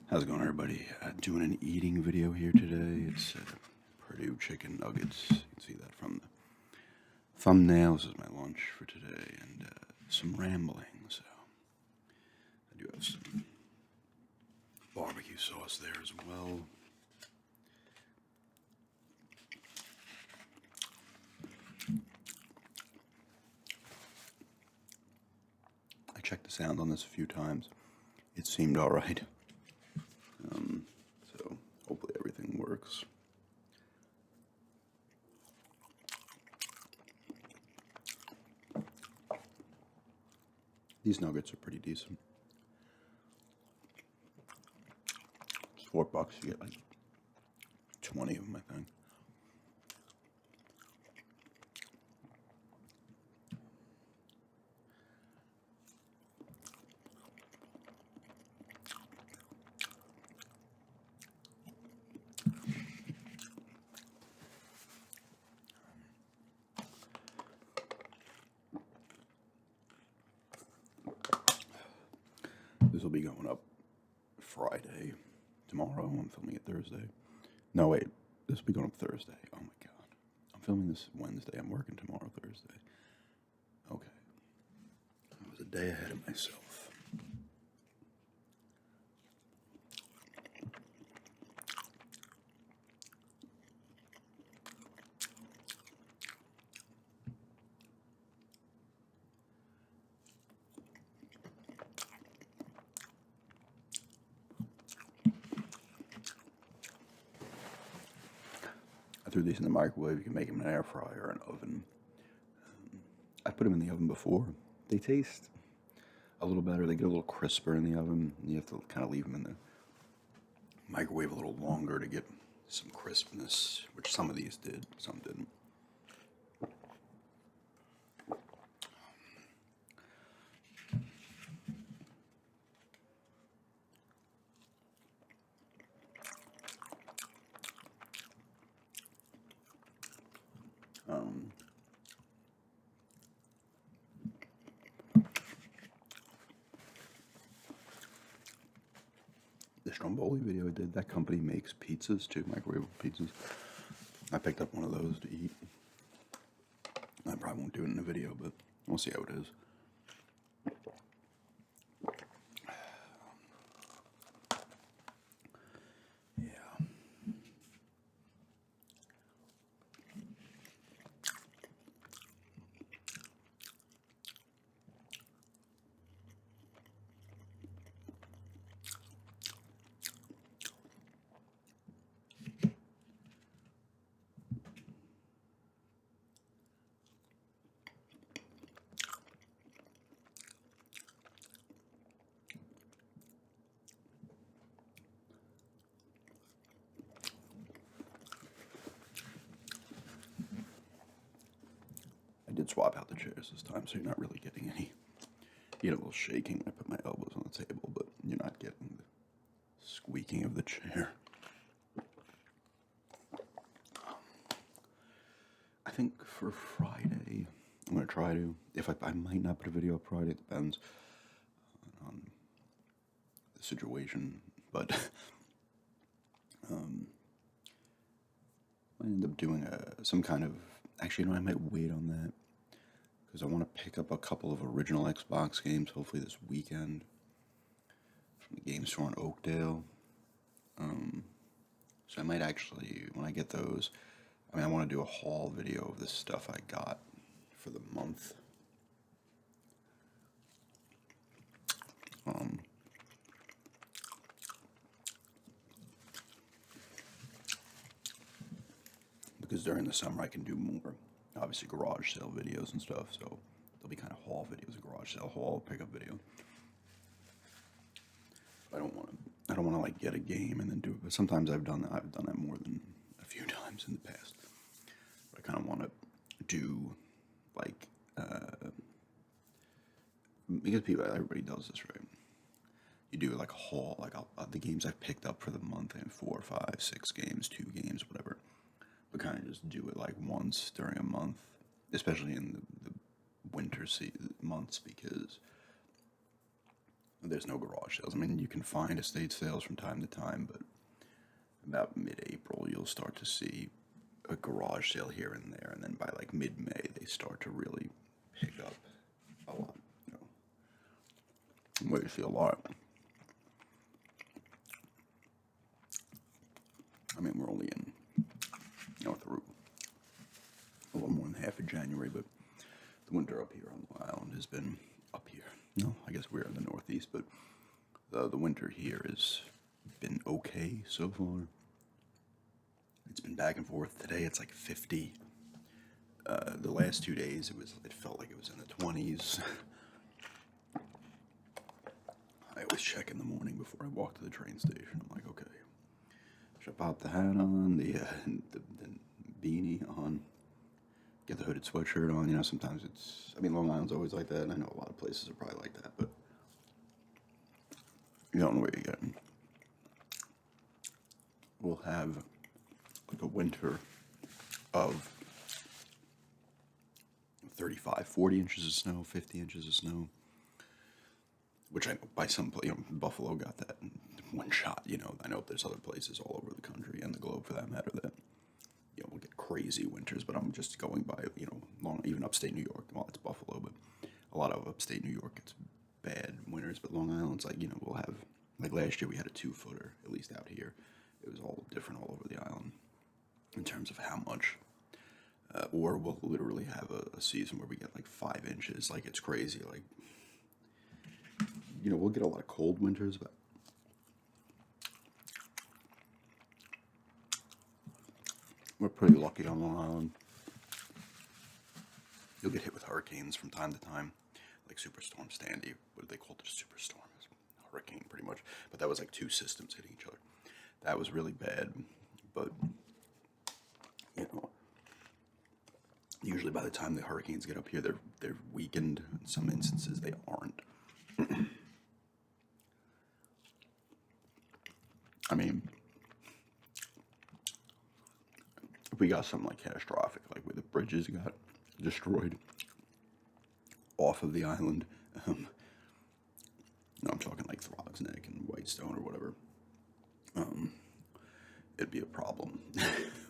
How's it going, everybody? Doing an eating video here today. It's Purdue chicken nuggets. You can see that from the thumbnail. This is my lunch for today, and some rambling. So I do have some barbecue sauce there as well. I checked the sound on this a few times. It seemed all right. So hopefully everything works. These nuggets are pretty decent. It's $4. You get like 20 of them, I think. This will be going up Friday. Tomorrow, I'm filming it Thursday. No, wait. This will be going up Thursday. Oh my god. I'm filming this Wednesday. I'm working tomorrow, Thursday. Okay. I was a day ahead of myself. I threw these in the microwave. You can make them in an air fryer or an oven. I put them in the oven before. They taste a little better. They get a little crisper in the oven. You have to kind of leave them in the microwave a little longer to get some crispness, which some of these did, some didn't. The Stromboli video I did, that company makes pizzas too, microwave pizzas. I picked up one of those to eat. I probably won't do it in the video, but we'll see how it is. Yeah. I did swap out the chairs this time, so you're not really getting any. You get a little shaking when I put my elbows on the table, but you're not getting the squeaking of the chair. I think for Friday, I'm going to try to, if I might not put a video up Friday, it depends on the situation, but I end up doing some kind of, actually, I might wait on that, because I want to pick up a couple of original Xbox games, hopefully this weekend, from the game store in Oakdale. So I might actually, when I get those, I want to do a haul video of the stuff I got for the month. Because during the summer I can do more, obviously, garage sale videos and stuff, so they'll be kind of haul videos, a garage sale haul, pickup video. I don't want to like get a game and then do it, but sometimes I've done that more than a few times in the past. But I kind of want to do like because everybody does this, right? You do like a haul, like the games I've picked up for the month, and 4, 5, 6 games, 2 games, whatever. But kind of just do it like once during a month, especially in the winter months, because there's no garage sales. I mean, you can find estate sales from time to time, but about mid-April, you'll start to see a garage sale here and there, and then by like mid-May, they start to really pick up a lot. You know, where you see a lot. I mean, we're only in, through a little more than half of January, but the winter up here on Long Island has been up here. No, I guess we're in the Northeast, but the winter here has been okay so far. It's been back and forth. Today it's like 50. The last 2 days it felt like it was in the 20s. I always check in the morning before I walk to the train station. I'm like, okay, should I pop the hat on, the beanie on, get the hooded sweatshirt on? You know, sometimes Long Island's always like that, and I know a lot of places are probably like that, but you don't know what you're getting. We'll have like a winter of 35, 40 inches of snow, 50 inches of snow, which I know by some place, Buffalo got that in one shot. I know there's other places all over the country and the globe for that matter that, we'll get crazy winters, but I'm just going by, even upstate New York. Well, it's Buffalo, but a lot of upstate New York, it's bad winters, but Long Island's like, we'll have, like last year we had a 2-footer, at least out here. It was all different all over the island in terms of how much. Or we'll literally have a season where we get like 5 inches. Like, it's crazy. Like, we'll get a lot of cold winters, but we're pretty lucky on Long Island. You'll get hit with hurricanes from time to time, like Superstorm Sandy. What do they call it? A superstorm? It's a hurricane, pretty much. But that was like 2 systems hitting each other. That was really bad. But, usually by the time the hurricanes get up here, they're weakened. In some instances, they aren't. I mean, if we got something like catastrophic, like where the bridges got destroyed off of the island, I'm talking like Throgs Neck and Whitestone or whatever, it'd be a problem.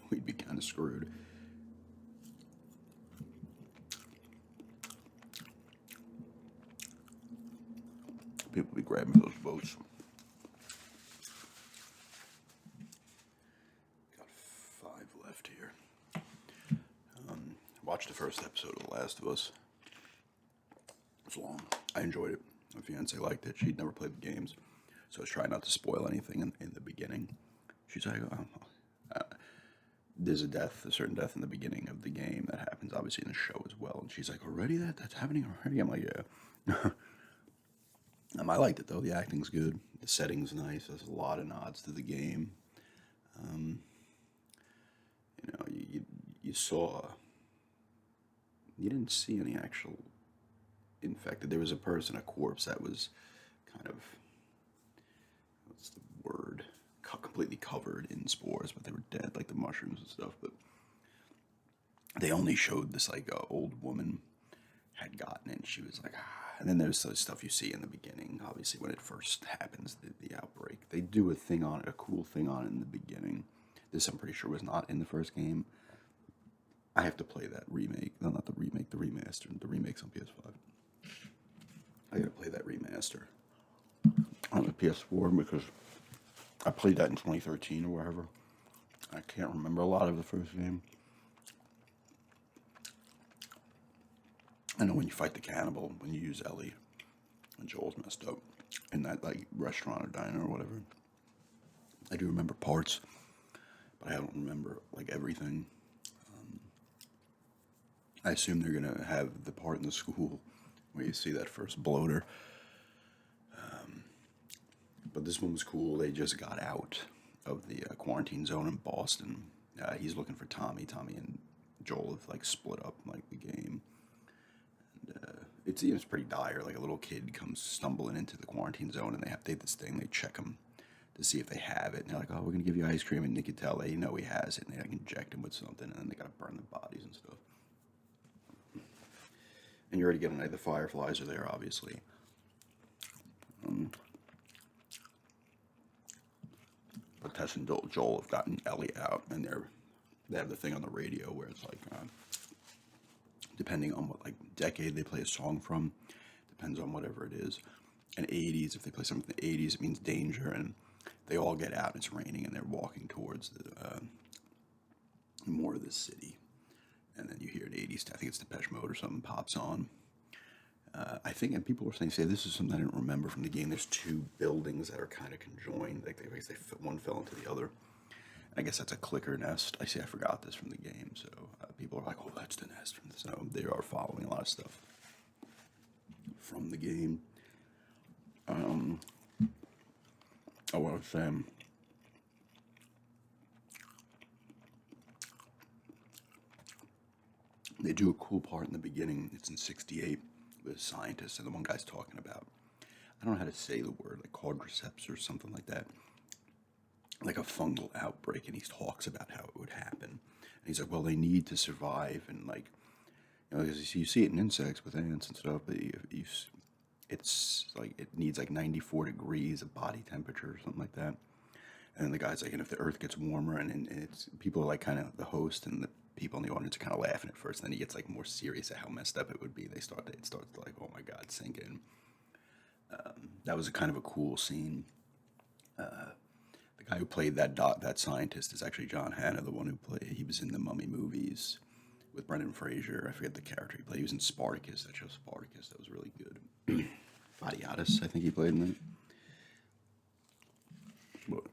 We'd be kind of screwed. People be grabbing those boats. Got 5 left here. Watched the first episode of The Last of Us. It was long. I enjoyed it. My fiance liked it. She'd never played the games, so I was trying not to spoil anything in the beginning. She's like, there's a certain death in the beginning of the game that happens obviously in the show as well. And she's like, already that's happening already? I'm like, yeah. I liked it though. The acting's good. The setting's nice. There's a lot of nods to the game. You saw. You didn't see any actual infected. There was a corpse that was kind of, what's the word? Completely covered in spores, but they were dead, like the mushrooms and stuff. But they only showed this like old woman had gotten it, and she was like, ah. And then there's the stuff you see in the beginning, obviously when it first happens, the outbreak. They do a cool thing on it in the beginning. This I'm pretty sure was not in the first game. I have to play that remake. No, not the remake, the remaster. The remake's on PS5. I gotta play that remaster on the PS4 because I played that in 2013 or wherever. I can't remember a lot of the first game. I know when you fight the cannibal, when you use Ellie, and Joel's messed up in that like restaurant or diner or whatever. I do remember parts, but I don't remember like everything. I assume they're gonna have the part in the school where you see that first bloater. But this one was cool. They just got out of the quarantine zone in Boston. He's looking for Tommy. Tommy and Joel have like split up like the game. And it's pretty dire. Like a little kid comes stumbling into the quarantine zone, and they have this thing. They check him to see if they have it. And they're like, "Oh, we're gonna give you ice cream," and you can tell they know he has it, and they like inject him with something, and then they gotta burn the bodies and stuff. And you're already getting the fireflies are there, obviously. Jess and Joel have gotten Ellie out, and they have the thing on the radio where it's like, depending on what like decade they play a song from, depends on whatever it is. And 80s, if they play something from the 80s, it means danger, and they all get out, and it's raining, and they're walking towards more of the city. And then you hear an 80s, I think it's Depeche Mode or something, pops on. I think, and people were saying, this is something I didn't remember from the game. There's two buildings that are kind of conjoined, like one fell into the other. I guess that's a clicker nest. I forgot this from the game, so people are like, oh, that's the nest from this. So they are following a lot of stuff from the game. What I was saying. They do a cool part in the beginning. It's in 68 with scientists, and the one guy's talking about, I don't know how to say the word, like quadriceps or something like that, like a fungal outbreak, and he talks about how it would happen. And he's like, well, they need to survive, and like, because you see it in insects with ants and stuff, but it's like it needs like 94 degrees of body temperature or something like that. And then the guy's like, and if the earth gets warmer, and it's people are like kind of the host and the people in the audience are kind of laughing at first, and then he gets like more serious at how messed up it would be. It starts to like, oh my god, sink in. That was a kind of a cool scene. The guy who played that scientist is actually John Hannah, the one he was in the Mummy movies with Brendan Fraser. I forget the character he played. He was in Spartacus, that show Spartacus. That was really good. Vadiatis, I think he played in that. But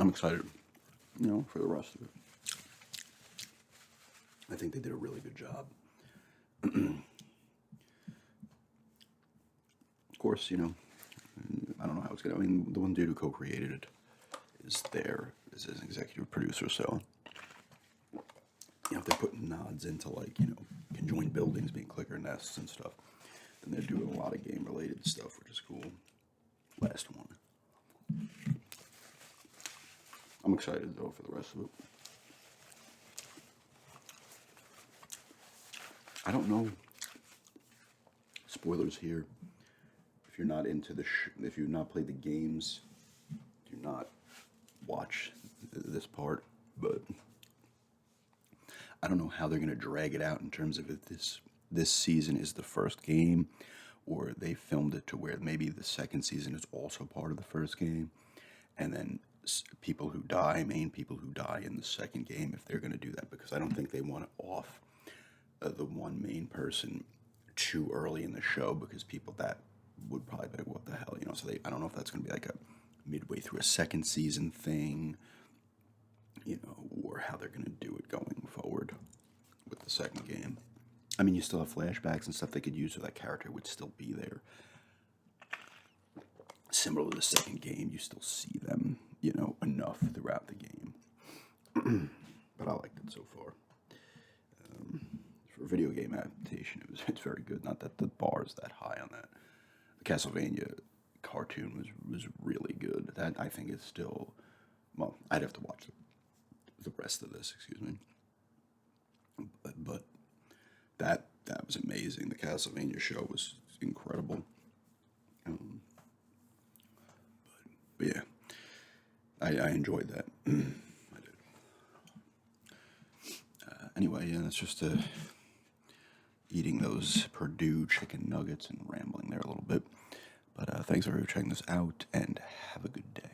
I'm excited, for the rest of it. I think they did a really good job. Of course, I don't know how it's going to, the one dude who co-created it is an executive producer, so, if they're putting nods into, like, conjoined buildings being clicker nests and stuff, then they're doing a lot of game-related stuff, which is cool. Last one. I'm excited, though, for the rest of it. I don't know. Spoilers here. If you're not into if you've not played the games, do not watch this part. But I don't know how they're going to drag it out in terms of if this season is the first game, or they filmed it to where maybe the second season is also part of the first game, and then main people who die in the second game, if they're going to do that, because I don't think they want to off the one main person too early in the show, because people that would probably be like, what the hell, so I don't know if that's going to be like a midway through a second season thing, or how they're going to do it going forward with the second game. You still have flashbacks and stuff they could use, so that character would still be there. Similar to the second game, you still see them, enough throughout the game. But I liked it so far. For a video game adaptation, it's very good. Not that the bar is that high on that. The Castlevania cartoon was really good. That, I think, is still, well, I'd have to watch the rest of this, excuse me. But that was amazing. The Castlevania show was incredible. But yeah, I enjoyed that. I did. Anyway, yeah, that's just eating those Purdue chicken nuggets and rambling there a little bit. But thanks for checking this out, and have a good day.